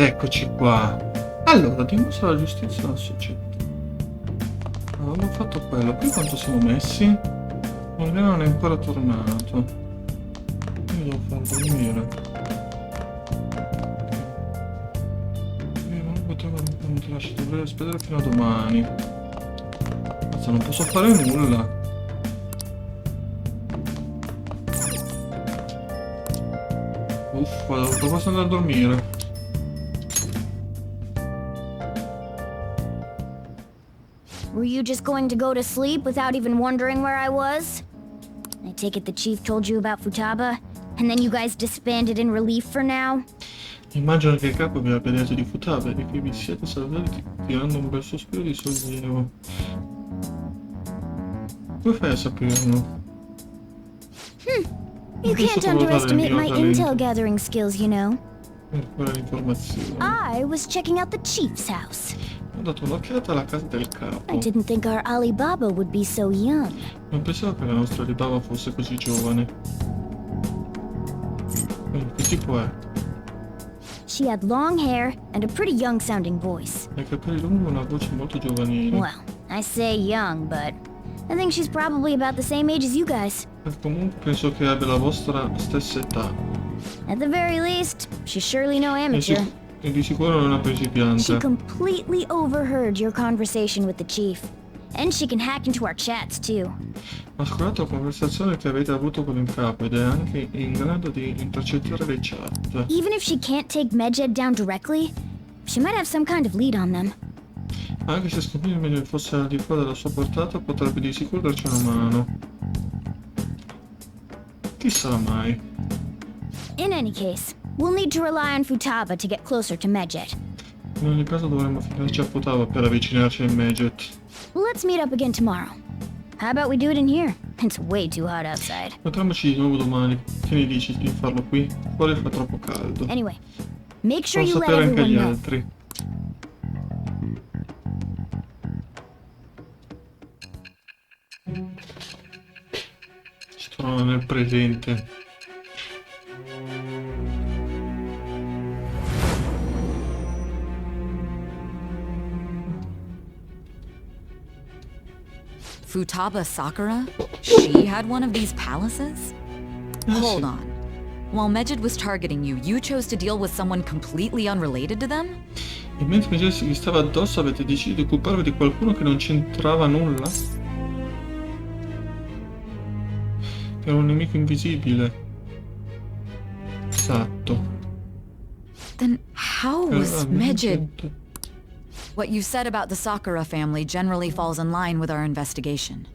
eccoci qua. Allora, dimostra la giustizia alla società. Avevamo fatto quello. Qui quanto siamo messi? Non è ancora tornato. Io devo far dormire. Non potevo, non ti lascio, dovrei aspettare fino a domani. Mazza, non posso fare nulla. Uffa, devo posso andare a dormire. Were you just going to go to sleep without even wondering where I was? I take it the chief told you about Futaba, and then you guys disbanded in relief for now? Immagino che il capo vi abbia detto di Futaba e che vi siete salutati tirando un bel sospiro di sollievo. Come fai a saperlo? You can't underestimate my intel gathering skills, you know. Per quale informazione? I was checking out the chief's house. Ho dato un'occhiata alla casa del capo. I didn't think our Alibaba would be so young. Non pensavo che la nostra Alibaba fosse così giovane. Che tipo è? She had long hair and a pretty young-sounding voice. Ha i capelli lunghi e una voce molto giovanile. Well, I say young, but I think she's probably about the same age as you guys. E comunque penso che abbia la vostra stessa età. At the very least, she's surely no amateur. E di sicuro non è una She principiante. completely overheard your conversation with the chief. And she can hack into our chats, too. Ha ascoltato la conversazione che avete avuto con il capo ed è anche in grado di intercettare le chat. Even if she can't take Medjed down directly, she might have some kind of lead on them. Anche se scoprire meglio fosse al di fuori della sua portata, potrebbe di sicuro darci una mano. Chi sarà mai? In any case, we'll need to rely on Futaba to get closer to Medjed. In ogni caso dovremmo fidarci a Futaba per avvicinarci al Medjed. Let's meet up again tomorrow. How about we do it in here? It's way too hot outside. Incontriamoci di nuovo domani. Che ne dici di farlo qui? Fuori fa troppo caldo. Anyway, make sure Devo you let sapere anche everyone gli know. altri. Ci trovano nel presente. Futaba Sakura? She had one of these palaces? Hold on. While Medjed was targeting you, you chose to deal with someone completely unrelated to them? E mentre Jesse vi stava addosso avete deciso di occuparvi di qualcuno che non c'entrava nulla? Che era un nemico invisibile. Esatto. Then how was Medjed... Medjed? What you said about the Sakura family generally falls in line with our investigation.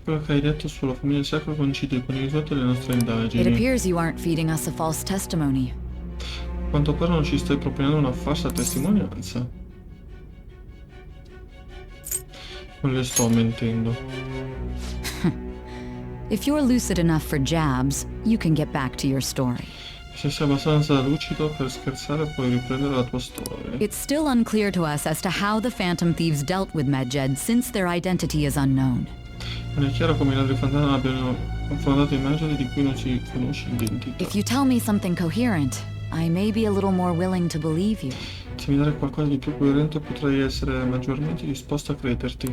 Quello che hai detto sulla famiglia Sakura coincide con i risultati delle nostre It indagini. appears you aren't feeding us a false testimony. A quanto pare non ci stai propinando una falsa testimonianza. Non le sto mentendo. If you're lucid enough for jabs, you can get back to your story. Se sei abbastanza lucido per scherzare puoi riprendere la tua storia. It's still unclear to us as to how the Phantom Thieves dealt with Medjed since their identity is unknown. Non è chiaro come i ladri fantasma abbiano confrontato immagini di cui non si conosce l'identità. If you tell me something coherent, I may be a little more willing to believe you. Se mi dai qualcosa di più coerente potrei essere maggiormente disposto a crederti.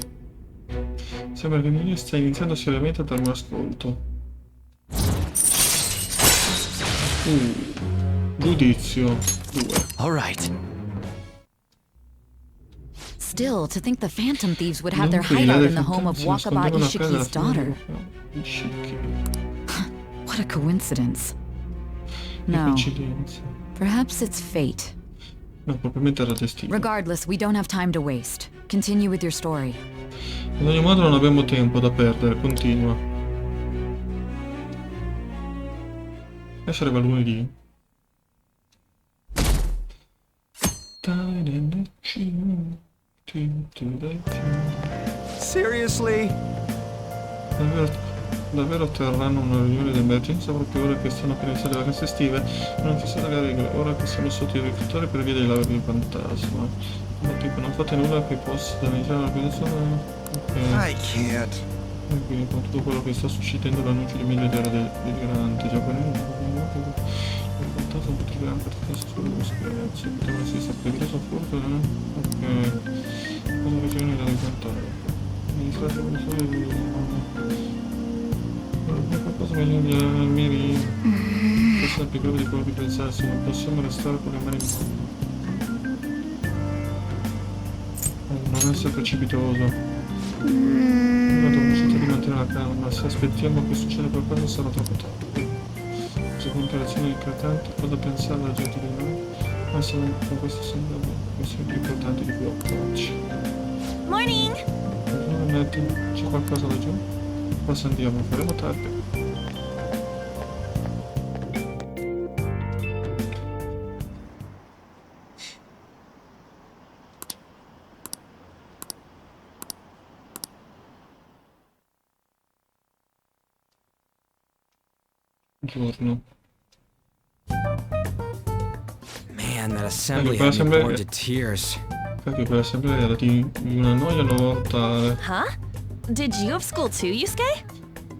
Sembra che Emilio stia iniziando seriamente a darmi un ascolto. Giudizio 2. All right. Still, to think the Phantom Thieves would have their Dunque, i hideout ladri in the home of fantasmi si Wakaba nascondevano a casa della Ishiki's daughter. figlia Ishiki. What a coincidence. Che No, coincidenza. perhaps it's fate. No, probabilmente era destino. Regardless, we don't have time to waste. Continue with your story. In ogni modo non abbiamo tempo da perdere, continua. Adesso arriva lunedì. Seriously? Davvero terranno una riunione d'emergenza proprio ora che stanno per iniziare le vacanze estive? Non fissate le regole, ora che siamo sotto i riflettori per via dei ladri di fantasma. Non fate nulla che possa danneggiare l'organizzazione. Ok. I can't. E quindi con tutto quello che sta succedendo l'annuncio di miliardario del grande giapponese, il fantasma potrebbe anche attraverso sullo scherzo, potrebbe essere stato preso forte, ok, cosa visione da ricantare. Mi distrae come solo di qualcosa meglio dei miei questo è più grave di quello che pensassi, non possiamo restare con le mani non essere precipitoso. Io devo cercare di mantenere la calma, se aspettiamo che succeda qualcosa sarà troppo tardi. Secondo le azioni inquietanti, cosa pensare alla gente di noi? Ma se con questo sembra questione più importante di cui occuparci. Morning! Allora Nettie, c'è qualcosa laggiù? Forse andiamo, faremo tardi. Giorno. Man, that assembly quella had me assembly- bored to tears. Cacchio, quell'assemblea era di una noia mortale. Huh? Did you have school too, Yusuke?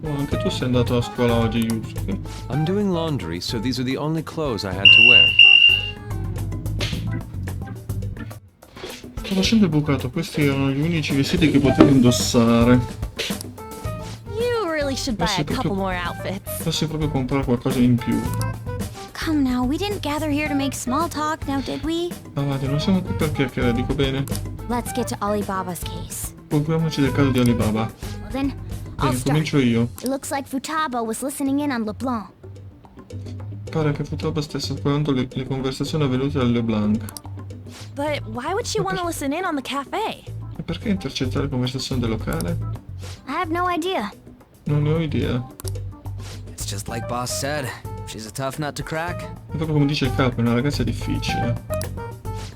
Oh, anche tu sei andato a scuola oggi, Yusuke. I'm doing laundry, so these are the only clothes I had to wear. Sto facendo il bucato, questi erano gli unici vestiti che potevo indossare. You really should buy Yes, a but couple you- more outfits. Posso proprio comprare qualcosa in più. Come now, we didn't gather here to make small talk, now did we? Avanti, non siamo qui per chiacchierare, dico bene. Let's get to Alibaba's case. Occupiamoci del caso di Alibaba. Well then, I'll Bene, start. comincio io. It looks like Futaba was listening in on LeBlanc. Pare che Futaba stesse ascoltando le conversazioni avvenute da LeBlanc. But why would she want to listen in on the cafe? E perché intercettare le conversazioni del locale? I have no idea. Non ne ho idea. It's just like Boss said. She's a tough nut to crack. È proprio come dice il capo, è una ragazza difficile.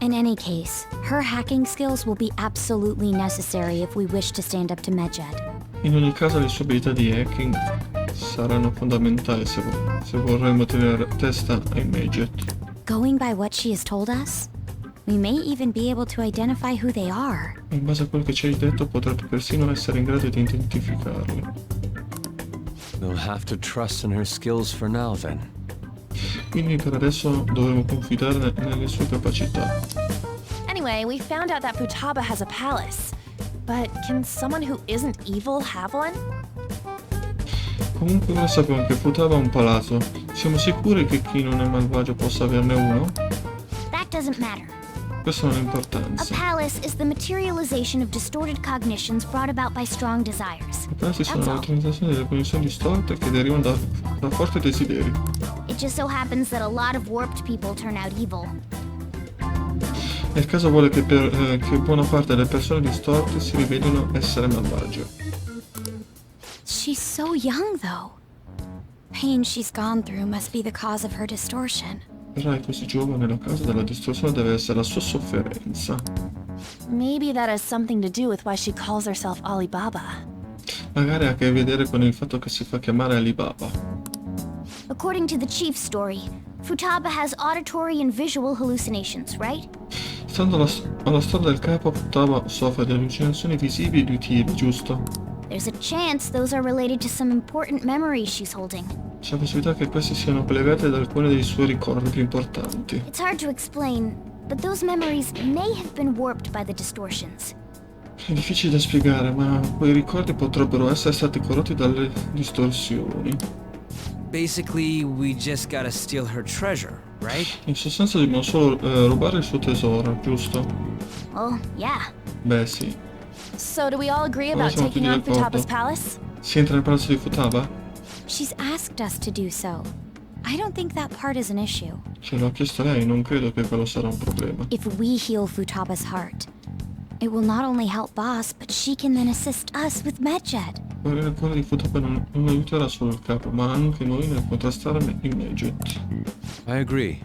In any case, her hacking skills will be absolutely necessary if we wish to stand up to Medjed. In ogni caso le sue abilità di hacking saranno fondamentali se vorremmo tenere testa ai Medjed. Going by what she has told us, we may even be able to identify who they are. In base a quello che ci hai detto potrebbe persino essere in grado di identificarli. We'll have to trust in her skills for now then. Quindi per adesso dovremo confidare nelle sue capacità. Anyway, we found out that Futaba has a palace. But can someone who isn't evil have one? Comunque ora sappiamo che Futaba ha un palazzo. Siamo sicuri che chi non è malvagio possa averne uno? That doesn't matter. Questo non ha A importanza. palace is the materialization of distorted cognitions brought about by strong desires. I palazzi sono That's all. l'utilizzazione delle connessioni distorte che derivano da forti desideri. It just so happens that a lot of warped people turn out evil. E il caso vuole che buona parte delle persone distorte si rivelino essere malvagie. She's so young, though. Pain she's gone through must be the cause of her distortion. Però è così giovane, la causa della distorsione deve essere la sua sofferenza. Maybe that has something to do with why she calls herself Alibaba. Magari ha a che vedere con il fatto che si fa chiamare Alibaba. According to the chief's story, Futaba has auditory and visual hallucinations, right? Stando alla storia del capo, Futaba soffre di allucinazioni visive e uditivi, giusto? There's a chance those are related to some important memories she's holding. C'è la possibilità che questi siano collegati ad alcuni dei suoi ricordi più importanti. It's hard to explain, but those memories may have been warped by the distortions. È difficile da spiegare, ma quei ricordi potrebbero essere stati corrotti dalle distorsioni. Basically, we just gotta steal her treasure, right? In sostanza dobbiamo solo rubare il suo tesoro, giusto? Oh, yeah. Beh sì. So do we all agree about siamo taking tutti on d'accordo. Futaba's palace? Si entra nel palazzo di Futaba? She's asked us to do so. I don't think that part is an issue. Ce l'ha chiesto lei, non credo che quello sarà un problema. If we heal Futaba's heart, it will not only help Boss, but she can then assist us with Medjed. Guardare il cuore di Futaba non aiuterà solo il capo, ma anche noi nel contrastare i Medjed. I agree.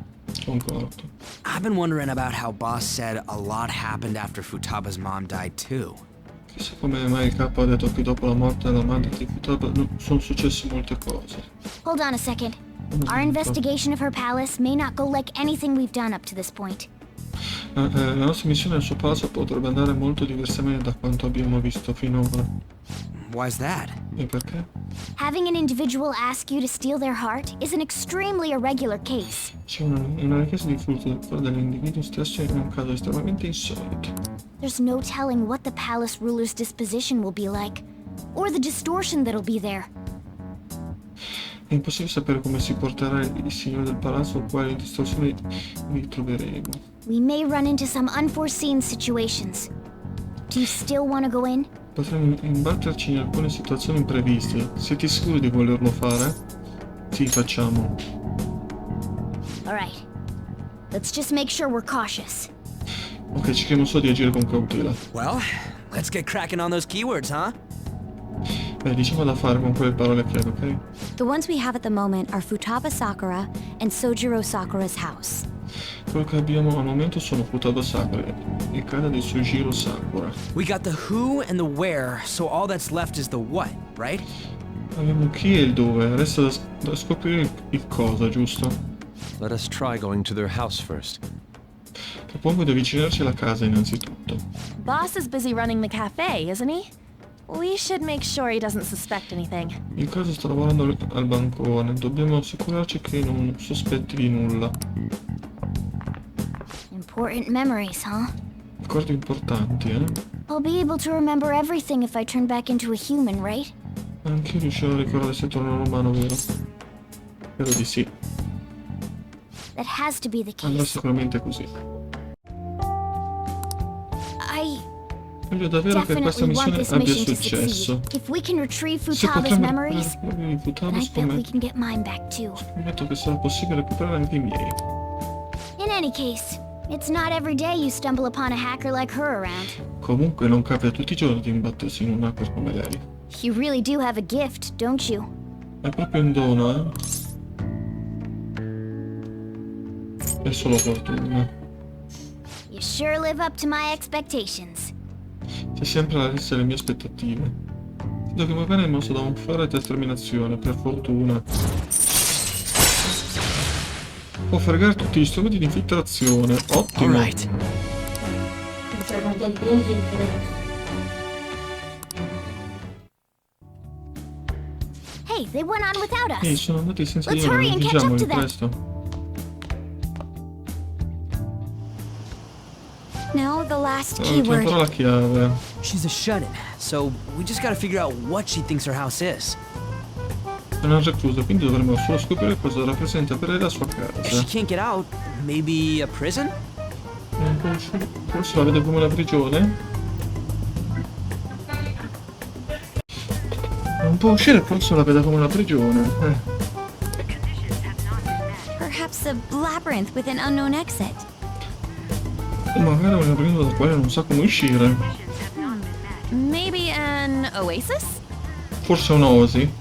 Concordo. I've been wondering about how Boss said a lot happened after Futaba's mom died too. Chissà come mai il capo ha detto che dopo la morte della madre di Futaba sono successe molte cose. Hold on a second. Our investigation of her palace may not go like anything we've done up to this point. La nostra missione al suo palazzo potrebbe andare molto diversamente da quanto abbiamo visto finora. Why's that? E perché? Having an individual ask you to steal their heart is an extremely irregular case. C'è una richiesta di furto da parte dell'individuo stesso in un caso estremamente insolito. There's no telling what the palace ruler's disposition will be like, or the distortion that'll be there. È impossibile sapere come si porterà il signore del palazzo o quali distorsioni vi troveremo. We may run into some unforeseen situations. Do you still want to go in? Potremmo imbatterci in alcune situazioni impreviste. Siete sicuri di volerlo fare? Sì, facciamo. Alright. Let's just make sure we're cautious. Ok, cerchiamo solo di agire con cautela. Well, let's get cracking on those keywords, huh? Beh, diciamo da fare con quelle parole chiave, ok? The ones we have at the moment are Futaba Sakura and Sojiro Sakura's house. Quello che abbiamo al momento sono Futaba Sakura e casa di Sojiro Sakura. We got the who and the where, so all that's left is the what, right? Abbiamo chi e il dove, resta da scoprire il cosa, giusto? Let us try going to their house first. Propongo di avvicinarci alla casa innanzitutto. Boss is busy running the cafe, isn't he? We should make sure he doesn't suspect anything. Il caso sta lavorando al bancone, dobbiamo assicurarci che non sospetti di nulla. Important memories, huh? Ricordi importanti, eh? I'll be able to remember everything if I turn back into a human, right? Anche io riuscirò a ricordare se torno umano, vero? Spero di sì. That has to be the Andrà case. sicuramente così. I Voglio davvero che questa definitely want missione this abbia mission to successo. succeed. If we can retrieve Se Futaba's potremmo memories, recuperare i Futaba, then I bet we scommetto can get mine back too. che sarà possibile recuperare anche i miei. In any case, it's not every day you stumble upon a hacker like her around. Comunque non capita tutti i giorni di imbattersi in un hacker come lei. You really do have a gift, don't you? È proprio un dono, eh? È solo fortuna. You sure live up to my expectations. Sei sempre alla lista delle mie aspettative. Vedo che va bene mosso da un fare e determinazione, per fortuna. Può fregare tutti gli strumenti di infiltrazione. Ottimo. Alright. Hey, they went on without us. Ehi, sono andati senza di Let's noi, hurry non and catch up diciamoli to them. presto. Now the last La keyword. parola chiave. She's a shut-in, so we just gotta figure out what she thinks her house is. È una reclusa, quindi dovremo solo scoprire cosa rappresenta per lei la sua If she casa. can't get out, maybe a prison? Forse la vede come una prigione? Non può uscire, forse la vede come una prigione. Perhaps a labyrinth with an unknown exit. Magari è un labirinto dal quale non sa come uscire. Maybe an oasis? Forse un'oasi.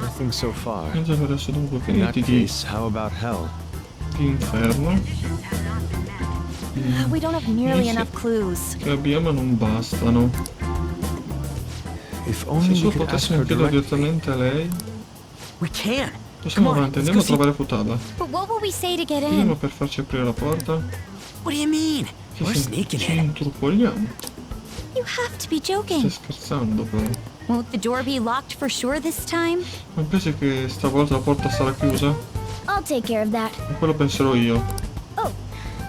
Nothing so far. Penso per adesso dunque In that finiti case, how about hell? di inferno We don't have nearly Sì. enough clues. che abbiamo non bastano. If Se only we solo could ask potessimo her chiedere directly. direttamente a lei. We can. Passiamo Come on, avanti, let's andiamo a go see- trovare Futaba. But what will we say to get Vediamo in? per farci aprire la porta. What do you mean? We're sneaking Ci in. intrupoliamo. You have to be Stai joking. scherzando però. Won't the door be locked for sure this time? Non pensi che stavolta la porta sarà chiusa? I'll take care of that. E quello penserò io. Oh,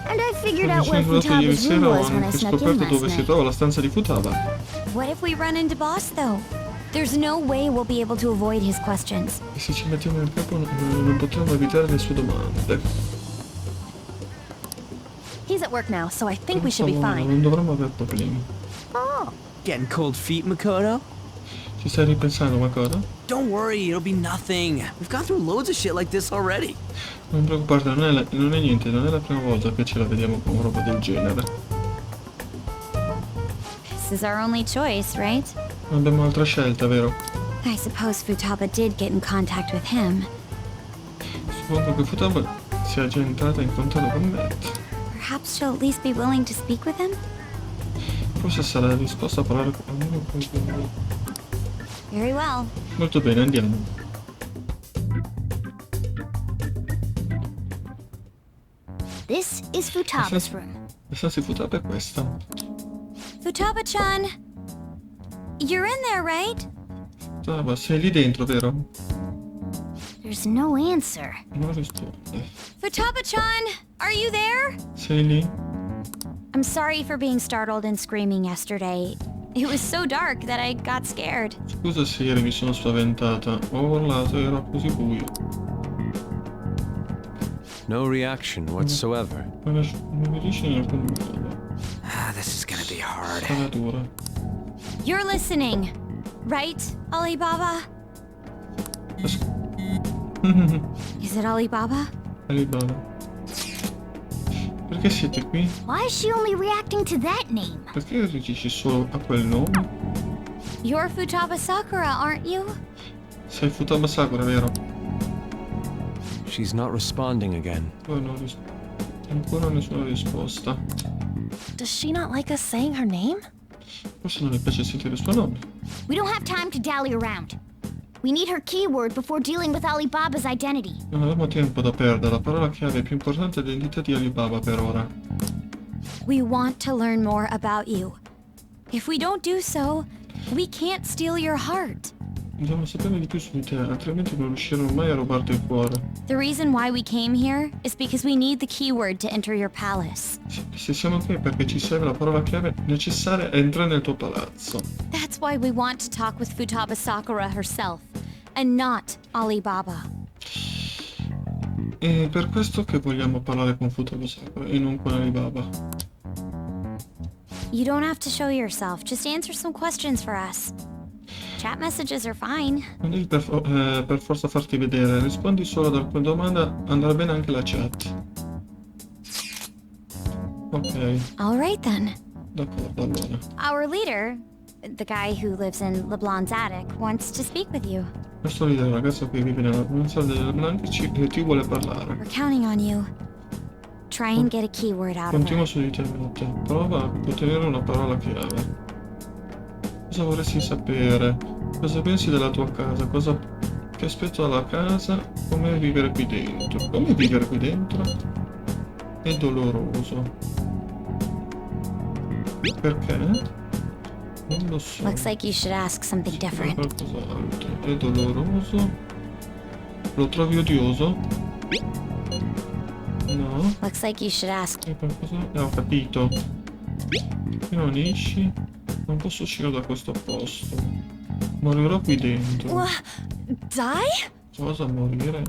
and I figured Mi out sono where ricordato ieri Futaba's room sera, ho was when I anche snuck in scoperto last dove si night. trova la stanza di Futaba. What if we run into Boss though? There's no way we'll be able to avoid his questions. E se ci mettiamo in capo non potremo evitare le sue domande. He's at work now, so I think we should be Insomma, fine. non dovremmo avere problemi. Getting cold feet, Makoto? Ci stai ripensando, Makoto? Don't worry, it'll be nothing. We've gone through loads of shit like this already. Non preoccuparti, non è niente, non è la prima volta che ce la vediamo con roba del genere. This is our only choice, right? Non abbiamo altra scelta, vero? I suppose Futaba did get in contact with him. Suppongo che Futaba sia già entrata in contatto con me. Perhaps she'll at least be willing to speak with him? Forse sarà disposta a parlare con me. Very well. Molto bene, andiamo. This is Futaba's room. La stanza di Futaba è questa. Futaba-chan! you're in there, right? Futaba, sei lì dentro, vero? There's no answer. Non risponde. Futaba-chan, are you there? Sei lì? I'm sorry for being startled and screaming yesterday. It was so dark that I got scared. Scusa se ieri mi sono spaventata. Ho urlato e era così buio. No reaction whatsoever. Non mi dice in alcun modo. This is gonna be hard. Sarà dura. You're listening, right, Alibaba? Is it Alibaba? Alibaba. Perché siete qui? Why is she only reacting to that name? Perché reagisci solo a quel nome? You're Futaba Sakura, aren't you? Sei Futaba Sakura, vero? She's not responding again. Poi ancora nessuna risposta. Does she not like us saying her name? Forse non le piace sentire il suo nome. We don't have time to dally around. We need her keyword before dealing with Alibaba's identity. Non abbiamo tempo da perdere. La parola chiave più importante è l'identità di Alibaba per ora. We want to learn more about you. If we don't do so, we can't steal your heart. Dobbiamo sapere di più su di te, altrimenti non riusciremo mai a rubarti il cuore. The reason why we came here is because we need the keyword to enter your palace. Se siamo qui è perché ci serve la parola chiave necessaria a entrare nel tuo palazzo. That's why we want to talk with Futaba Sakura herself, and not Alibaba. E per questo che vogliamo parlare con Futaba Sakura e non con Alibaba. You don't have to show yourself, just answer some questions for us. Chat messages are fine. Non devi per forza farti vedere, rispondi solo ad alcune domande, andrà bene anche la chat. Ok, All right then. d'accordo allora. Our leader, the guy who lives in LeBlanc's attic, wants to speak with you. Questo leader, il ragazzo che vive nella provincia delle Blanche, ti vuole parlare. We're counting on you. Try and get a keyword out of Continuo her. su di te, Mette. Prova a ottenere una parola chiave. Cosa vorresti sapere? Cosa pensi della tua casa? Che aspetto alla casa? Come vivere qui dentro? Come vivere qui dentro? È doloroso. Perché? Non lo so. Looks like you should ask something different. Qualcos'altro. È doloroso. Lo trovi odioso? No. Looks like you should ask. È qualcosa? Ho capito. Qui non esci. Non posso uscire da questo posto. Morirò qui dentro. Die? Cosa morire?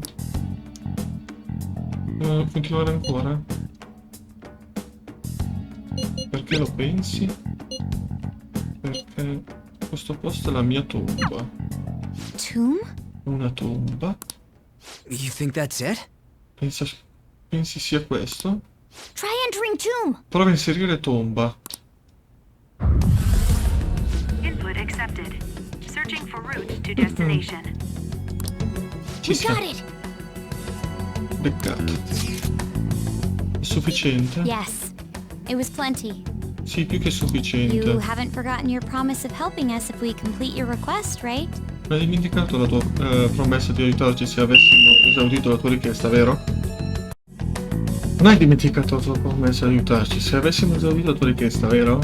Continuare ancora? Perché lo pensi? Perché questo posto è la mia tomba. Tomb? Una tomba? You think that's it? Pensi sia questo? Try entering tomb. Prova a inserire tomba. Input accepted. Searching for route to destination. Ci We sia. got it. Peccato. È sufficiente? Yes. It was plenty. Sì, più che You sufficiente. haven't forgotten your promise of helping us if we complete your request, right? Non hai dimenticato la tua promessa di aiutarci se avessimo esaudito la tua richiesta, vero? Non hai dimenticato la tua promessa di aiutarci se avessimo esaudito la tua richiesta, vero?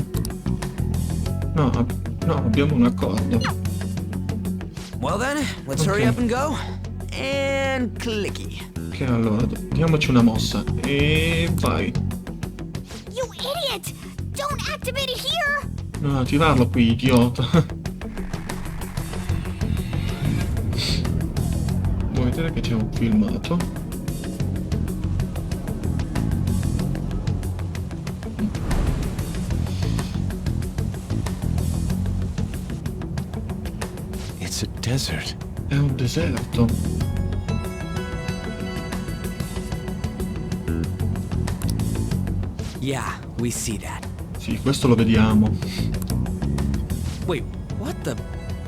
No, abbiamo un accordo. Well then, let's hurry up and go. And clicky. Ok, allora, diamoci una mossa. E vai. You idiot! Don't activate it here! Non attivarlo qui, idiota. Vuoi vedere che c'è un filmato? It's a desert. È un deserto. Yeah, we see that. Sì, questo lo vediamo. Wait, what the?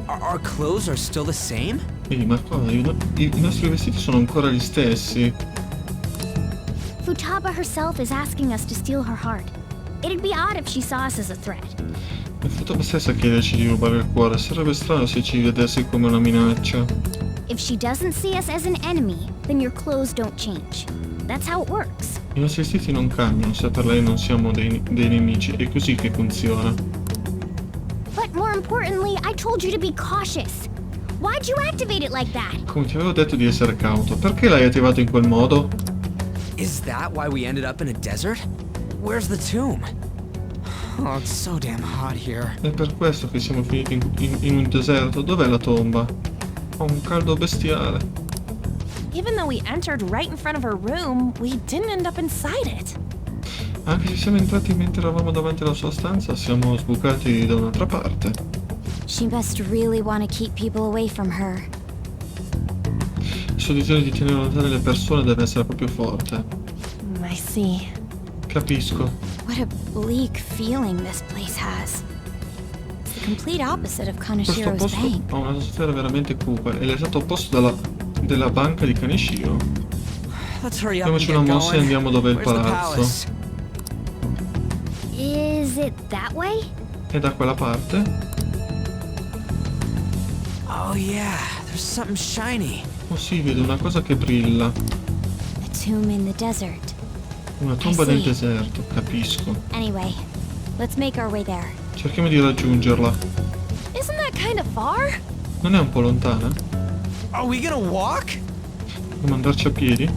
Our clothes are still the same? Ehi, ma cosa? I nostri vestiti sono ancora gli stessi. Futaba herself is asking us to steal her heart. It'd be odd if she saw us as a threat. È Futaba stessa a chiederci di rubare il cuore. Sarebbe strano se ci vedesse come una minaccia. If she doesn't see us as an enemy, then your clothes don't change. That's how it works. I nostri vestiti non cambiano se per lei non siamo dei nemici. È così che funziona. But more importantly, I told you to be cautious. Why'd you activate it like that? Come ti avevo detto di essere cauto, perché l'hai attivato in quel modo? Is that why we ended up in a desert? Where's the tomb? Oh, it's so damn hot here. È per questo che siamo finiti in un deserto. Dov'è la tomba? Ho un caldo bestiale. Even though we entered right in front of her room, we didn't end up inside it. Anche se siamo entrati mentre eravamo davanti alla sua stanza, siamo sbucati da un'altra parte. She must really want to keep people away from her. Il suo desiderio di tenere lontane le persone deve essere proprio forte. I see. Capisco. What a bleak feeling this place has. It's the complete opposite of Questo Kanashiro's posto bank. ha un'atmosfera veramente cupa. È l'esatto opposto della banca di Kaneshiro. Let's hurry up and Diamoci get una mossa e going. andiamo dove è il Where's the palazzo. palace? Is it that way? E da quella parte? Oh yeah, there's something shiny. Oh sì, vedo una cosa che brilla. A tomb in the desert. Una tomba nel sì. deserto, capisco. Anyway, let's make our way there. Cerchiamo di raggiungerla. Isn't that kind of far? Non è un po' lontana? Are we gonna walk? Dobbiamo andarci a piedi?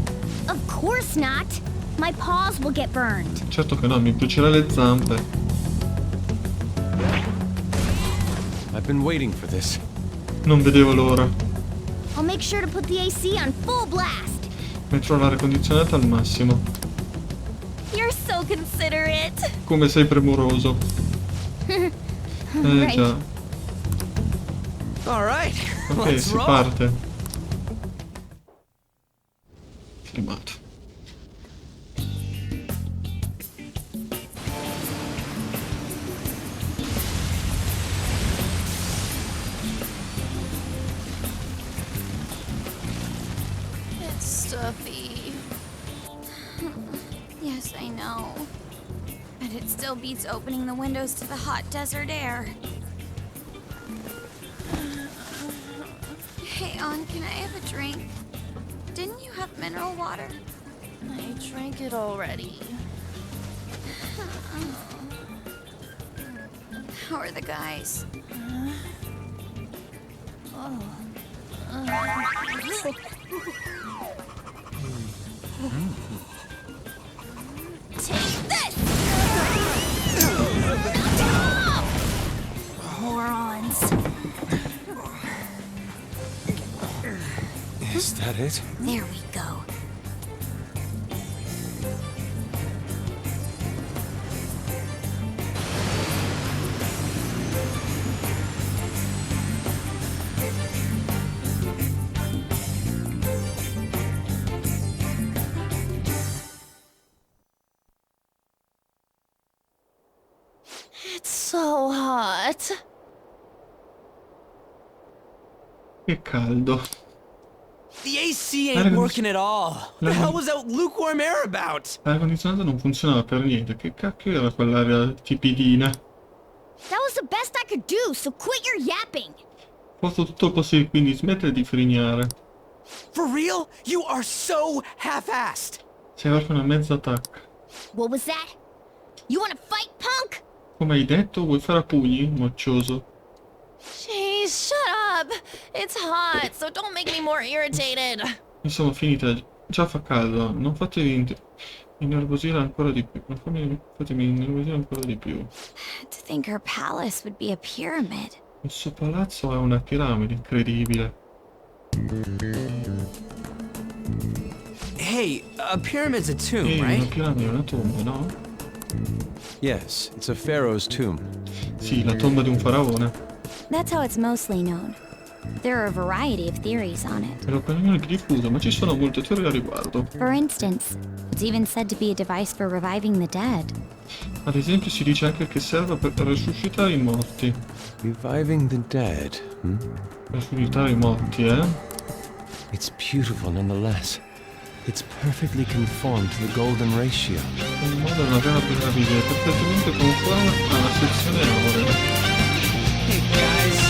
Of course not. My paws will get burned. Certo che no, mi brucerà le zampe. I've been waiting for this. Non vedevo l'ora. I'll make sure to put the AC on full blast. Metterò l'aria condizionata al massimo. You're so considerate. Come sei premuroso. Right. Già. All right, Ok, let's si roll. parte. Filmato. It's stuffy. Yes, I know. But it still beats opening the windows to the hot desert air. Hey, An, can I have a drink? Didn't you have mineral water? I drank it already. How are the guys? Take this! Morons. Is that it? There we go. It's so hot. Che caldo. The AC ain't working at all. What the hell was that lukewarm air about? L'aria condizionata non funzionava per niente. Che cacchio era quell'aria tipidina? That was the best I could do, so quit your yapping. Ho fatto tutto così, quindi smettere di frignare. For real? You are so half-assed. Sei proprio una mezza attacca. What was that? You wanna fight, punk? Come hai detto, vuoi fare a pugni, moccioso? Jeez, shut up. It's hot, so don't make me more irritated. Insomma, finita. Già fa caldo. Non fatevi innervosire ancora di più. Fatemi innervosire ancora di più. To think her palace would be a pyramid. Il suo palazzo è una piramide, incredibile. Hey, a pyramid's a tomb, Una right? piramide è una tomba, no? Yes, it's a pharaoh's tomb. Sì, la tomba di un faraone. That's how it's mostly known. There are a variety of theories on it. È l'opinione più diffusa, ma ci sono molte teorie a riguardo. For instance, it's even said to be a device for reviving the dead. Ad esempio si dice anche che serve per resuscitare i morti. Reviving the dead, hmm? Resuscitare i morti, It's beautiful nonetheless. It's perfectly conformed to the golden ratio. In modo è una vera piramide perfettamente conforme alla sezione aurea. Hey guys,